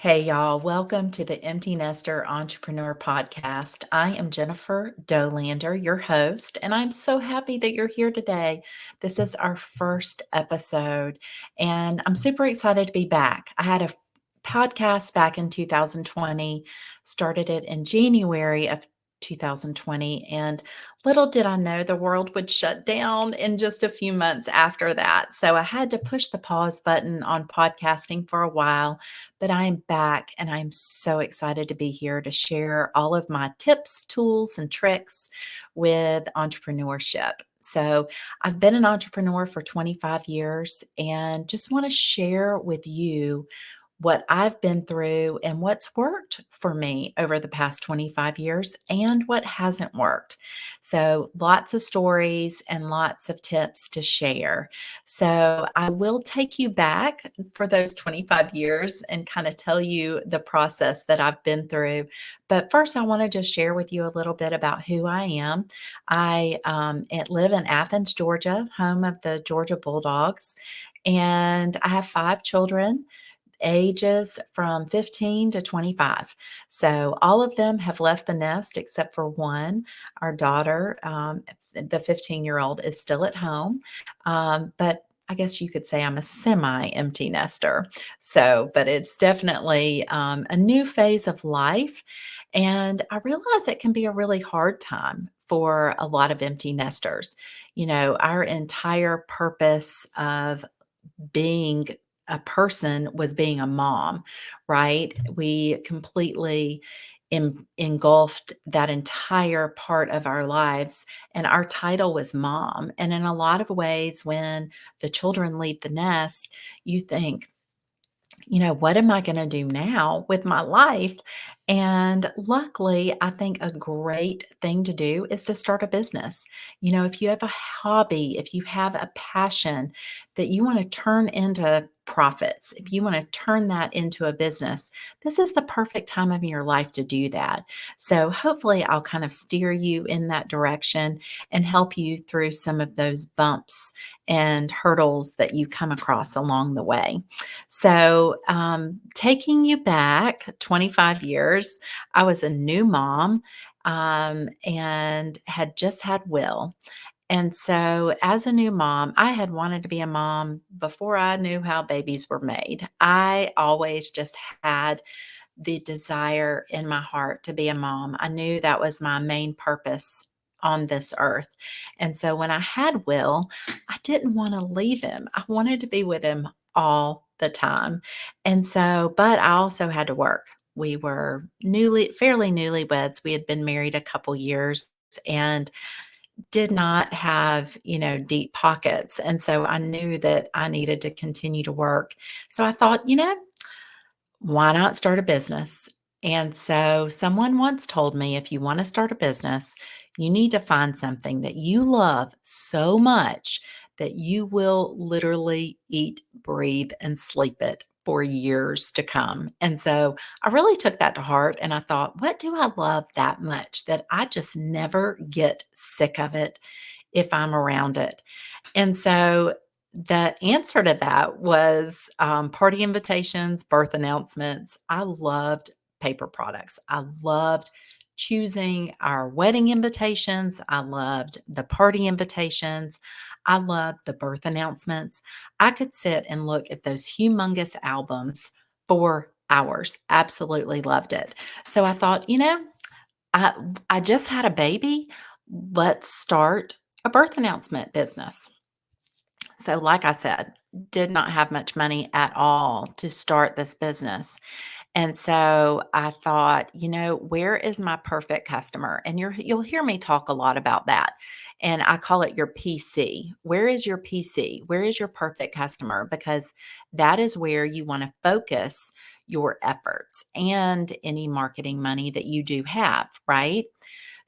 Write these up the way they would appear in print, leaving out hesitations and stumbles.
Hey, y'all. Welcome to the Empty Nester Entrepreneur Podcast. I am Jennifer Dolander, your host, and I'm so happy that you're here today. This is our first episode, and I'm super excited to be back. I had a podcast back in 2020, started it in January of 2020, and little did I know the world would shut down in just a few months after that. So I had to push the pause button on podcasting for a while, but I'm back and I'm so excited to be here to share all of my tips, tools, and tricks with entrepreneurship. So, I've been an entrepreneur for 25 years and just want to share with you what I've been through and what's worked for me over the past 25 years and what hasn't worked. So, lots of stories and lots of tips to share. So, I will take you back for those 25 years and kind of tell you the process that I've been through. But first, I want to just share with you a little bit about who I am. I live in Athens, Georgia, home of the Georgia Bulldogs, and I have five children ages from 15 to 25. So all of them have left the nest except for one. Our daughter, the 15-year-old, is still at home. But I guess you could say I'm a semi empty nester. So, but it's definitely a new phase of life. And I realize it can be a really hard time for a lot of empty nesters. You know, our entire purpose of being a person was being a mom, right? We completely engulfed that entire part of our lives, and our title was mom. And in a lot of ways, when the children leave the nest, you think, what am I going to do now with my life? And luckily, I think a great thing to do is to start a business. If you have a hobby, if you have a passion that you want to turn into profits, if you want to turn that into a business, this is the perfect time of your life to do that. So, hopefully, I'll kind of steer you in that direction and help you through some of those bumps and hurdles that you come across along the way. So, taking you back 25 years, I was a new mom and had just had Will. And so, as a new mom, I had wanted to be a mom before I knew how babies were made. I always just had the desire in my heart to be a mom. I knew that was my main purpose on this earth. And so when I had Will, I didn't want to leave him. I wanted to be with him all the time. And so, but I also had to work. We were fairly newlyweds. We had been married a couple years and did not have, deep pockets. And so I knew that I needed to continue to work. So I thought, why not start a business? And so someone once told me if you want to start a business, you need to find something that you love so much that you will literally eat, breathe, and sleep it for years to come. And so I really took that to heart and I thought, what do I love that much that I just never get sick of it if I'm around it? And so the answer to that was party invitations, birth announcements. I loved paper products. I loved choosing our wedding invitations. I loved the party invitations. I loved the birth announcements. I could sit and look at those humongous albums for hours. Absolutely loved it. So I thought, I I just had a baby. Let's start a birth announcement business. So, like I said, did not have much money at all to start this business. And so I thought, where is my perfect customer? And you'll hear me talk a lot about that. And I call it your PC. Where is your PC? Where is your perfect customer? Because that is where you want to focus your efforts and any marketing money that you do have, right?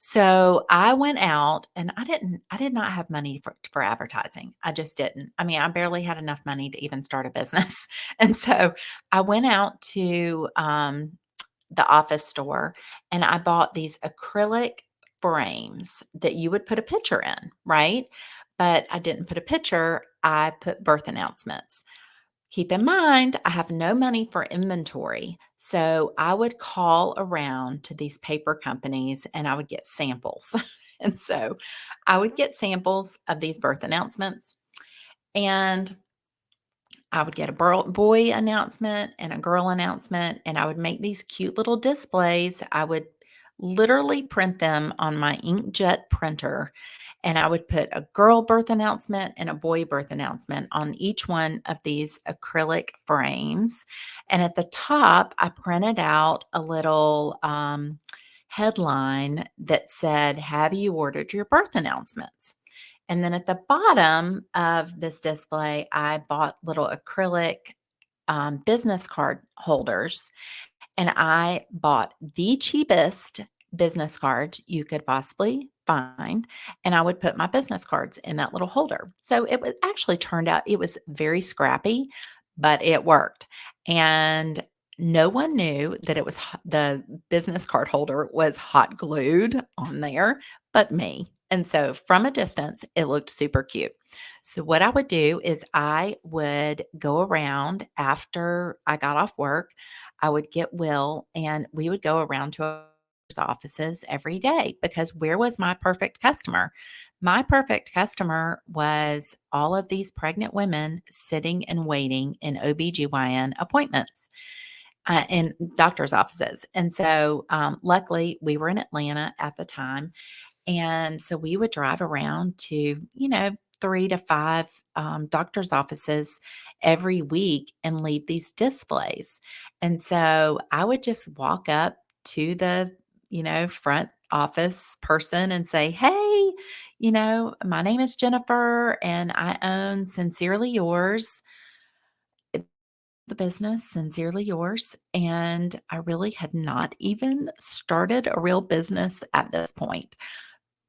So I went out and I did not have money for advertising. I just didn't. I mean, I barely had enough money to even start a business. And so I went out to the office store and I bought these acrylic frames that you would put a picture in, right? But I didn't put a picture, I put birth announcements. Keep in mind, I have no money for inventory. So I would call around to these paper companies and I would get samples. And so I would get samples of these birth announcements, and I would get a boy announcement and a girl announcement, and I would make these cute little displays. I would literally print them on my inkjet printer, and I would put a girl birth announcement and a boy birth announcement on each one of these acrylic frames. And at the top, I printed out a little headline that said, "Have you ordered your birth announcements?" And then at the bottom of this display, I bought little acrylic business card holders, and I bought the cheapest business cards you could possibly find, and I would put my business cards in that little holder. So it was actually turned out it was very scrappy, but it worked. And no one knew that it was the business card holder was hot glued on there but me. And so from a distance, it looked super cute. So what I would do is I would go around after I got off work. I would get Will and we would go around to our offices every day, because where was my perfect customer? My perfect customer was all of these pregnant women sitting and waiting in OBGYN appointments in doctor's offices. And so, luckily, we were in Atlanta at the time, and so we would drive around to, 3 to 5 doctor's offices every week and leave these displays. And so I would just walk up to the, front office person and say, "Hey, my name is Jennifer and I own Sincerely Yours, the business, Sincerely Yours." And I really had not even started a real business at this point.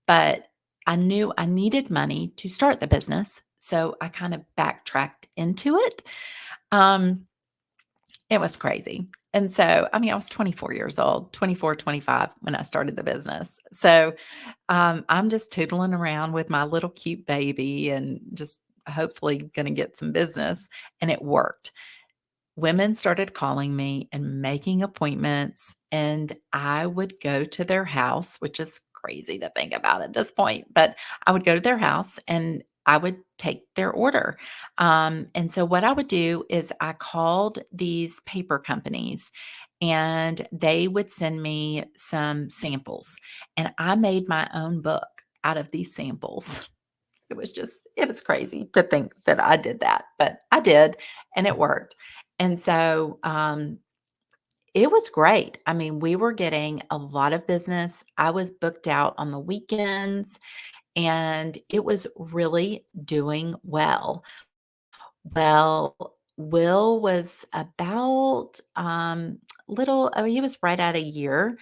But I knew I needed money to start the business, so I kind of backtracked into it. Um, it was crazy. And so, I mean, I was 24 years old, 24, 25 when I started the business. So, I'm just tootling around with my little cute baby and just hopefully going to get some business. And it worked. Women started calling me and making appointments, and I would go to their house, which is crazy to think about at this point, but I would go to their house and I would take their order. And so what I would do is I called these paper companies and they would send me some samples, and I made my own book out of these samples. It was crazy to think that I did that, but I did, and it worked. And so, it was great. I mean, we were getting a lot of business. I was booked out on the weekends, and it was really doing well. Well, Will was about, he was right at a year,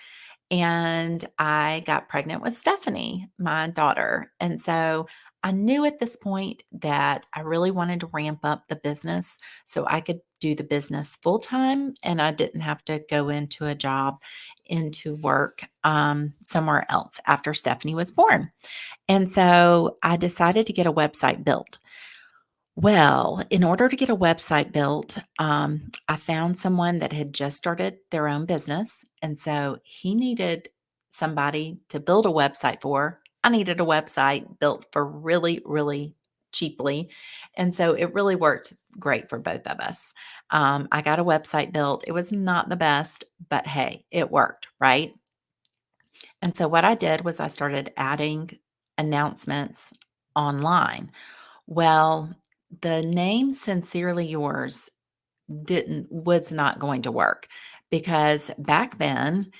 and I got pregnant with Stephanie, my daughter. And so I knew at this point that I really wanted to ramp up the business so I could do the business full time and I didn't have to go into a job, into work somewhere else after Stephanie was born. And so I decided to get a website built. Well, in order to get a website built, I found someone that had just started their own business. And so he needed somebody to build a website for. I needed a website built for really, really cheaply. And so it really worked great for both of us. I got a website built. It was not the best, but hey, it worked, right? And so what I did was I started adding announcements online. Well, the name Sincerely Yours didn't was not going to work because back then,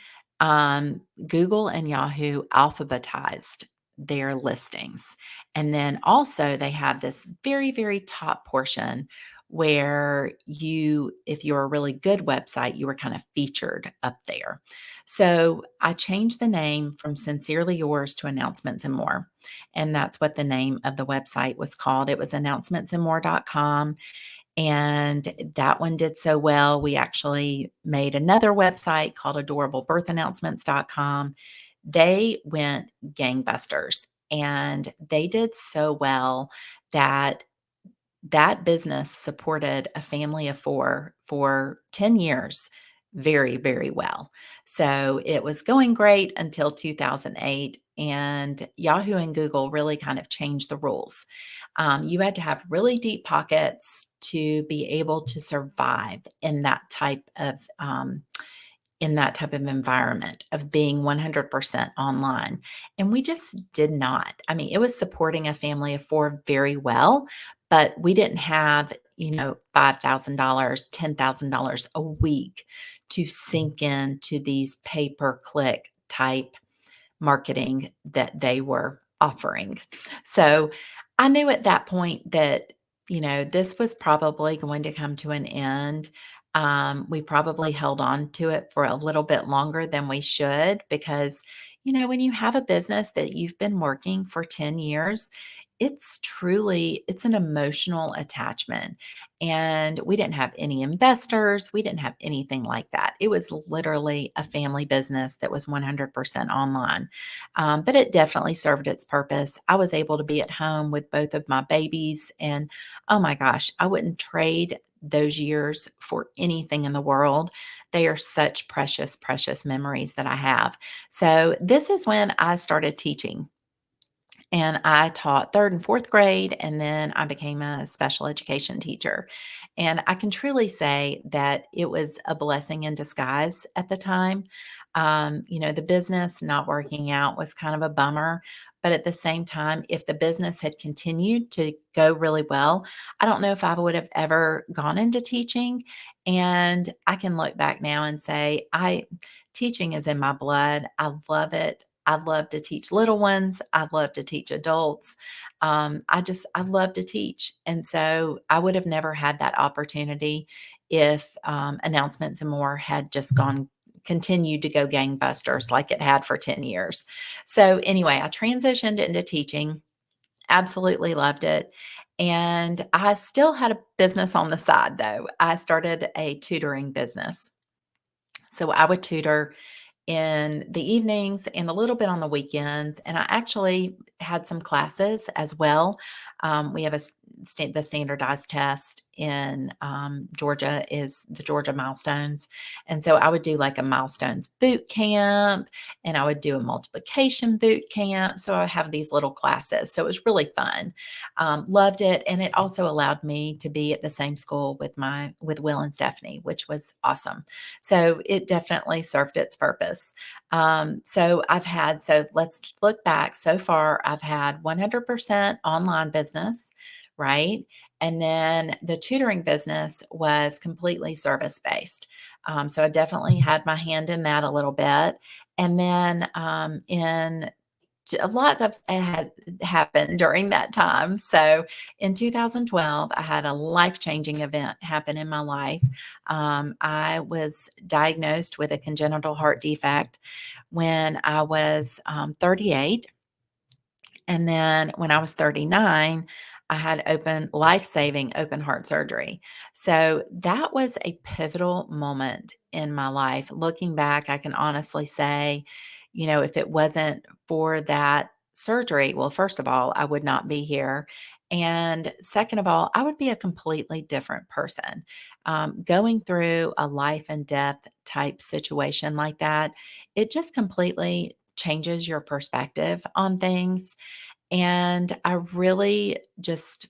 Google and Yahoo alphabetized their listings. And then also they had this very, very top portion where if you're a really good website, you were kind of featured up there. So I changed the name from Sincerely Yours to Announcements and More. And that's what the name of the website was called. It was announcementsandmore.com. And that one did so well. We actually made another website called adorablebirthannouncements.com. They went gangbusters and they did so well that that business supported a family of 4 for 10 years very, very well. So it was going great until 2008, and Yahoo and Google really kind of changed the rules. You had to have really deep pockets to be able to survive in that type of environment of being 100% online. And we just did not. I mean, it was supporting a family of 4 very well, but we didn't have, $5,000, $10,000 a week to sink into these pay-per-click type marketing that they were offering. So I knew at that point that, this was probably going to come to an end. We probably held on to it for a little bit longer than we should because, when you have a business that you've been working for 10 years, it's an emotional attachment. And we didn't have any investors. We didn't have anything like that. It was literally a family business that was 100% online. But it definitely served its purpose. I was able to be at home with both of my babies. And oh my gosh, I wouldn't trade those years for anything in the world. They are such precious, precious memories that I have. So, this is when I started teaching. And I taught 3rd and 4th grade, and then I became a special education teacher. And I can truly say that it was a blessing in disguise at the time. The business not working out was kind of a bummer. But at the same time, if the business had continued to go really well, I don't know if I would have ever gone into teaching. And I can look back now and say, teaching is in my blood. I love it. I love to teach little ones. I love to teach adults. I love to teach. And so I would have never had that opportunity if announcements and more had just continued to go gangbusters like it had for 10 years. So anyway, I transitioned into teaching, absolutely loved it. And I still had a business on the side though. I started a tutoring business. So I would tutor in the evenings and a little bit on the weekends. And I actually had some classes as well. We have the standardized test in Georgia is the Georgia milestones. And so I would do like a milestones boot camp and I would do a multiplication boot camp. So I have these little classes. So it was really fun. Loved it. And it also allowed me to be at the same school with Will and Stephanie, which was awesome. So it definitely served its purpose. So let's look back. So far, I've had 100% online business, right? And then the tutoring business was completely service based. So I definitely had my hand in that a little bit. And then in a lot of had happened during that time. So in 2012, I had a life changing event happen in my life. I was diagnosed with a congenital heart defect when I was 38. And then when I was 39, I had life-saving open heart surgery. So that was a pivotal moment in my life. Looking back, I can honestly say, if it wasn't for that surgery, well, first of all, I would not be here. And second of all, I would be a completely different person. Going through a life and death type situation like that, it just completely changes your perspective on things. And I really just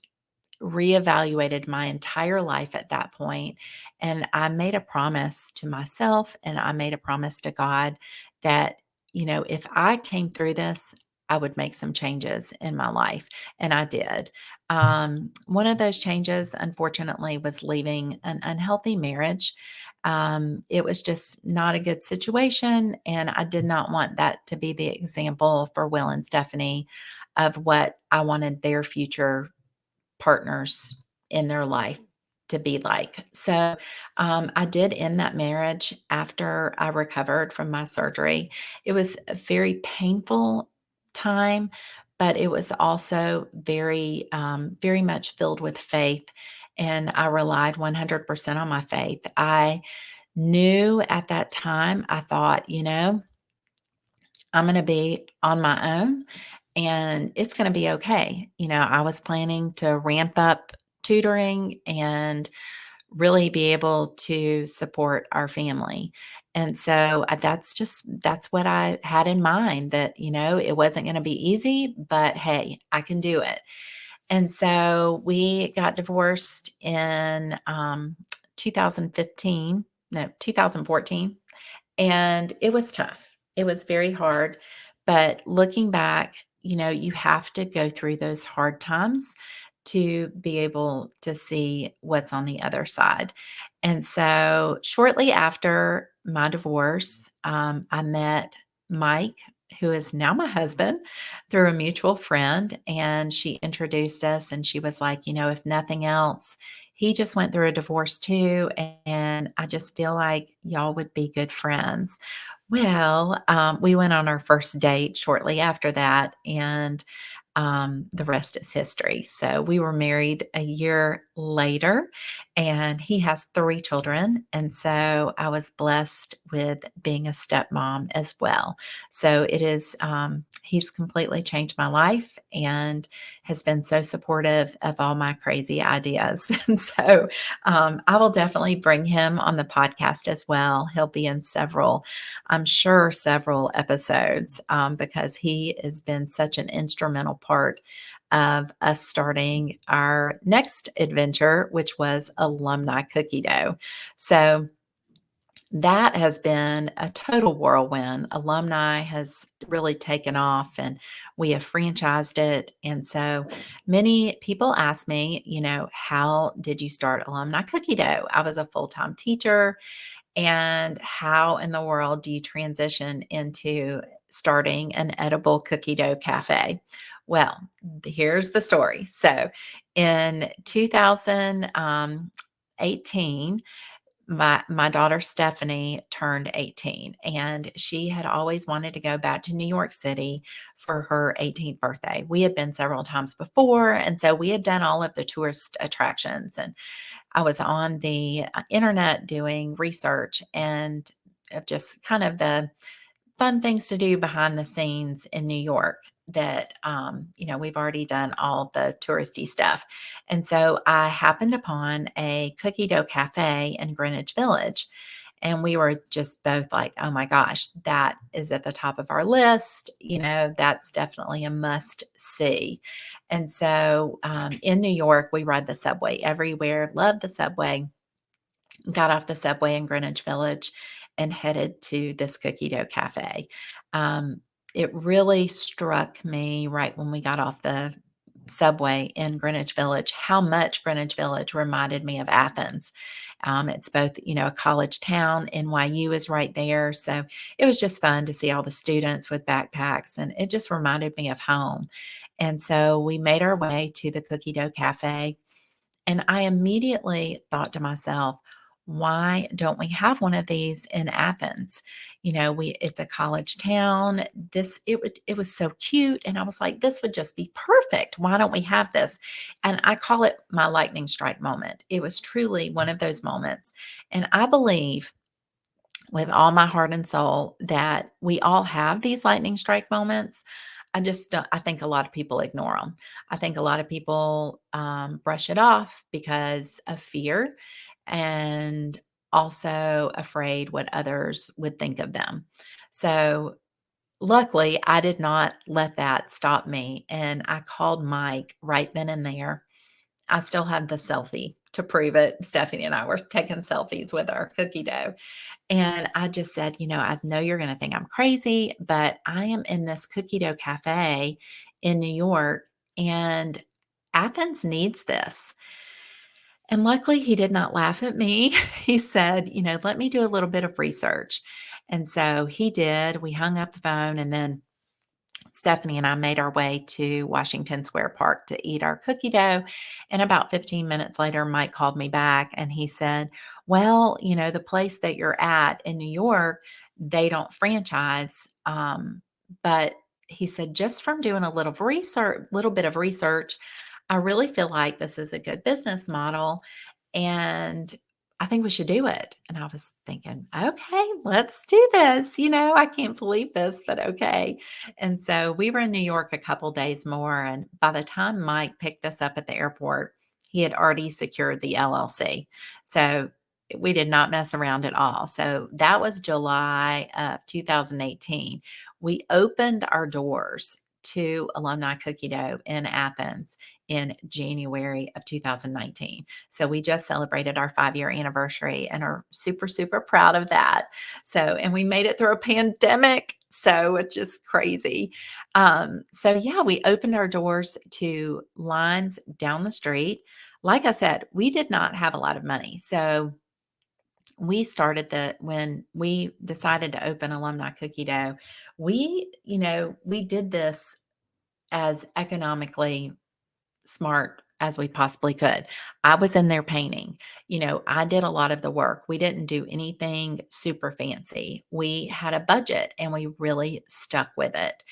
reevaluated my entire life at that point, and I made a promise to myself and I made a promise to God that, if I came through this, I would make some changes in my life, and I did. One of those changes, unfortunately, was leaving an unhealthy marriage. It was just not a good situation, and I did not want that to be the example for Will and Stephanie of what I wanted their future partners in their life to be like. So I did end that marriage after I recovered from my surgery. It was a very painful time, but it was also very much filled with faith. And I relied 100% on my faith. I knew at that time, I thought, I'm going to be on my own and it's going to be okay. I was planning to ramp up tutoring and really be able to support our family. And so that's what I had in mind, that, it wasn't going to be easy, but hey, I can do it. And so we got divorced in 2015, no, 2014. And it was tough. It was very hard. But looking back, you have to go through those hard times to be able to see what's on the other side. And so shortly after my divorce, I met Mike, who is now my husband, through a mutual friend. And she introduced us, and she was like, if nothing else, he just went through a divorce too. And I just feel like y'all would be good friends. Well, we went on our first date shortly after that, and the rest is history. So we were married a year later, and he has 3 children. And so I was blessed with being a stepmom as well. So he's completely changed my life and has been so supportive of all my crazy ideas. And so I will definitely bring him on the podcast as well. He'll be in I'm sure, several episodes, because he has been such an instrumental part of us starting our next adventure, which was Alumni Cookie Dough. So that has been a total whirlwind. Alumni has really taken off, and we have franchised it. And so many people ask me, how did you start Alumni Cookie Dough? I was a full-time teacher, and how in the world do you transition into starting an edible cookie dough cafe? Well, here's the story. So in 2018, my daughter Stephanie turned 18, and she had always wanted to go back to New York City for her 18th birthday. We had been several times before, and so we had done all of the tourist attractions, and I was on the internet doing research and of just kind of the fun things to do behind the scenes in New York that, we've already done all the touristy stuff. And so I happened upon a cookie dough cafe in Greenwich Village. And we were just both like, oh my gosh, that is at the top of our list. That's definitely a must see. And so in New York, we ride the subway everywhere, love the subway, got off the subway in Greenwich Village and headed to this cookie dough cafe. Um, it really struck me right when we got off the subway in Greenwich Village how much Greenwich Village reminded me of Athens. It's both, a college town. NYU is right there. So it was just fun to see all the students with backpacks, and it just reminded me of home. And so we made our way to the cookie dough cafe, and I immediately thought to myself, why don't we have one of these in Athens? It's a college town. It was so cute. And I was like, this would just be perfect. Why don't we have this? And I call it my lightning strike moment. It was truly one of those moments. And I believe with all my heart and soul that we all have these lightning strike moments. I just don't, I think a lot of people ignore them. I think a lot of people brush it off because of fear, and also afraid what others would think of them. So luckily, I did not let that stop me. And I called Mike right then and there. I still have the selfie to prove it. Stephanie and I were taking selfies with our cookie dough. And I just said, I know you're going to think I'm crazy, but I am in this cookie dough cafe in New York, and Athens needs this. And luckily, he did not laugh at me. He said, let me do a little bit of research. And so he did. We hung up the phone, and then Stephanie and I made our way to Washington Square Park to eat our cookie dough. And about 15 minutes later, Mike called me back and he said, well, the place that you're at in New York, they don't franchise. But he said, just from doing a little bit of research, I really feel like this is a good business model, and I think we should do it. And I was thinking, okay, let's do this. I can't believe this, but okay. And so we were in New York a couple days more. And by the time Mike picked us up at the airport, He had already secured the LLC. So we did not mess around at all. So that was July of 2018. We opened our doors to Alumni Cookie Dough in Athens in January of 2019. So we just celebrated our 5-year anniversary and are super, super proud of that. So, and we made it through a pandemic. So it's just crazy. So yeah, we opened our doors to lines down the street. Like I said, we did not have a lot of money. So we started when we decided to open Alumni Cookie Dough, we did this as economically smart as we possibly could. I was in there painting. I did a lot of the work. We didn't do anything super fancy. We had a budget and we really stuck with it.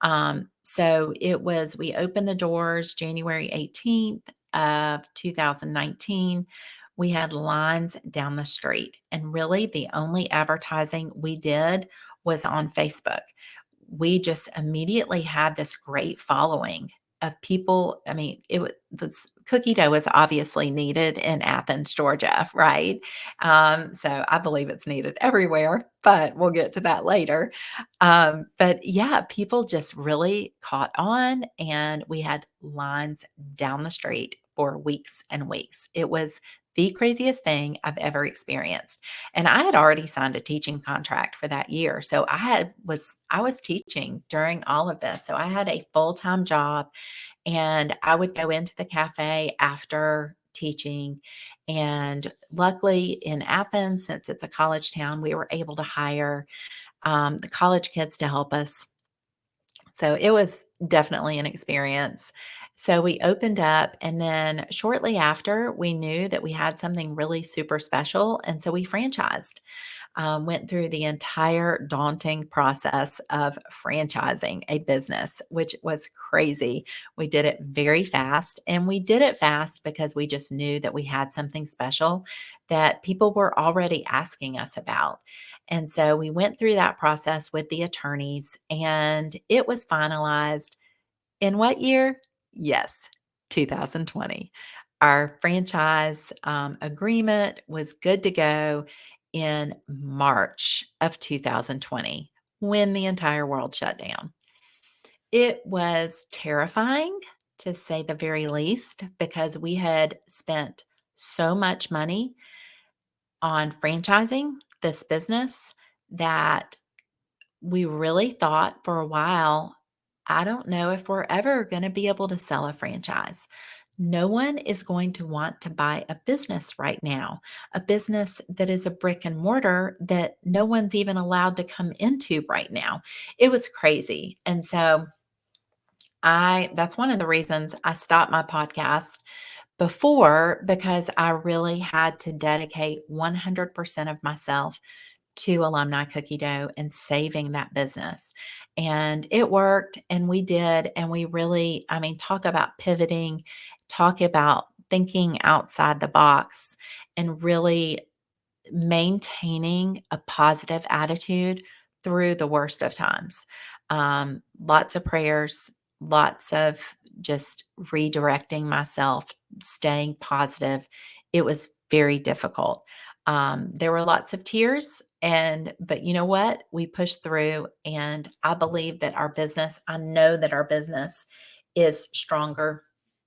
We opened the doors January 18th of 2019. We had lines down the street, and really the only advertising we did was on Facebook. We just immediately had this great following of people. I mean, this cookie dough was obviously needed in Athens, Georgia, right? So I believe it's needed everywhere, but we'll get to that later. But yeah, people just really caught on, and we had lines down the street for weeks and weeks. It was the craziest thing I've ever experienced. And I had already signed a teaching contract for that year. So I was teaching during all of this. So I had a full-time job, and I would go into the cafe after teaching. And luckily in Athens, since it's a college town, we were able to hire the college kids to help us. So it was definitely an experience. So we opened up, and then shortly after, we knew that we had something really super special. And so we franchised. Went through the entire daunting process of franchising a business, which was crazy. We did it very fast, and we did it fast because we just knew that we had something special that people were already asking us about. And so we went through that process with the attorneys, and it was finalized in what year? Yes, 2020. Our franchise agreement was good to go in March of 2020 when the entire world shut down. It was terrifying, to say the very least, because we had spent so much money on franchising this business that we really thought for a while, I don't know if we're ever going to be able to sell a franchise. No one is going to want to buy a business right now, a business that is a brick and mortar that no one's even allowed to come into right now. It was crazy. And so that's one of the reasons I stopped my podcast before, because I really had to dedicate 100% of myself to Alumni Cookie Dough and saving that business. And it worked, and we did. And we really, I mean, talk about pivoting, talk about thinking outside the box, and really maintaining a positive attitude through the worst of times. Lots of prayers, lots of just redirecting myself, staying positive. It was very difficult. There were lots of tears, but you know what? We pushed through, and I know that our business is stronger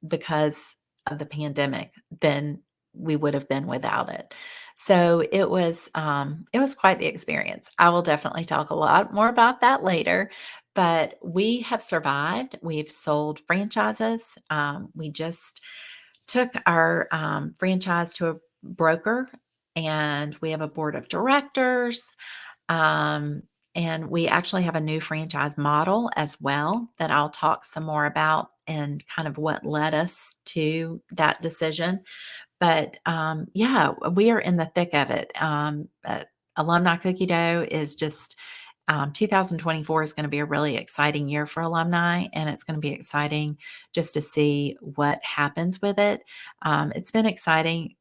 because of the pandemic than we would have been without it. So it was quite the experience. I will definitely talk a lot more about that later, but we have survived. We've sold franchises. We just took our franchise to a broker, and we have a board of directors. Um, and we actually have a new franchise model as well that I'll talk some more about, and kind of what led us to that decision. But yeah, we are in the thick of it. Alumni Cookie Dough is just 2024 is going to be a really exciting year for alumni, and it's going to be exciting just to see what happens with it. It's been exciting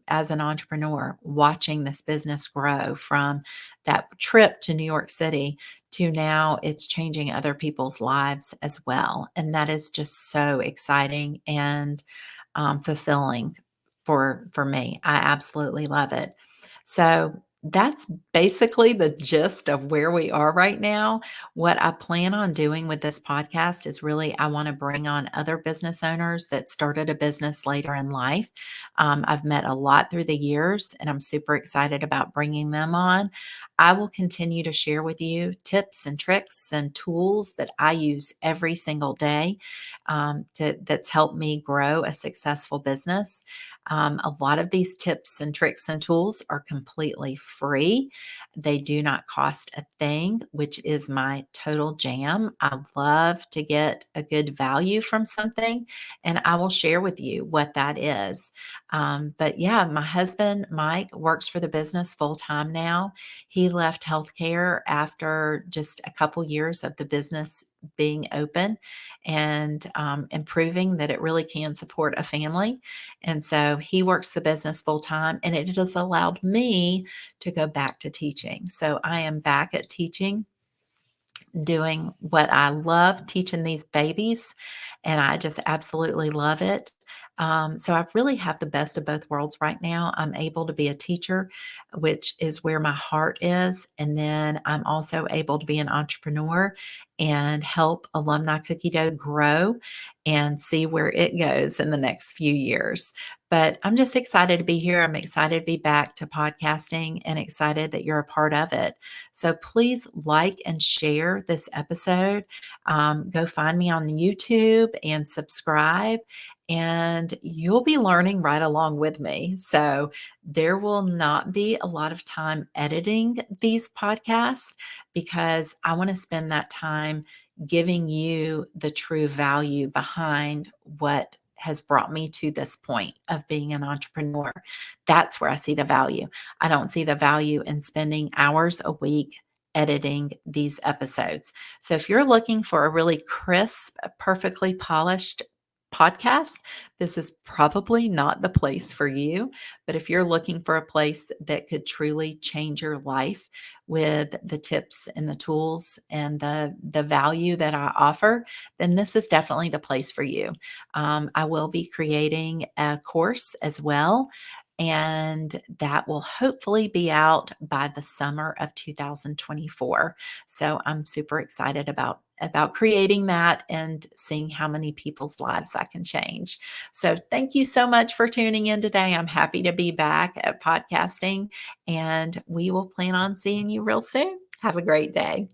as an entrepreneur, watching this business grow from that trip to New York City to now it's changing other people's lives as well. And that is just so exciting. And fulfilling for me. I absolutely love it. So that's basically the gist of where we are right now. What I plan on doing with this podcast is really I want to bring on other business owners that started a business later in life. I've met a lot through the years, and I'm super excited about bringing them on. I will continue to share with you tips and tricks and tools that I use every single day that's helped me grow a successful business. A lot of these tips and tricks and tools are completely free. They do not cost a thing, which is my total jam. I love to get a good value from something, and I will share with you what that is. But yeah, my husband, Mike, works for the business full time now. He left healthcare after just a couple years of the business being open and improving that it really can support a family. And so he works the business full time, and it has allowed me to go back to teaching. So I am back at teaching, doing what I love, teaching these babies, and I just absolutely love it. So I really have the best of both worlds right now. I'm able to be a teacher, which is where my heart is. And then I'm also able to be an entrepreneur and help Alumni Cookie Dough grow and see where it goes in the next few years. But I'm just excited to be here. I'm excited to be back to podcasting and excited that you're a part of it. So please like and share this episode. Go find me on YouTube and subscribe, and you'll be learning right along with me. So there will not be a lot of time editing these podcasts because I want to spend that time giving you the true value behind what has brought me to this point of being an entrepreneur. That's where I see the value. I don't see the value in spending hours a week editing these episodes. So if you're looking for a really crisp, perfectly polished podcast, this is probably not the place for you. But if you're looking for a place that could truly change your life with the tips and the tools and the value that I offer, then this is definitely the place for you. I will be creating a course as well, and that will hopefully be out by the summer of 2024. So I'm super excited about creating that and seeing how many people's lives I can change. So thank you so much for tuning in today. I'm happy to be back at podcasting, and we will plan on seeing you real soon. Have a great day.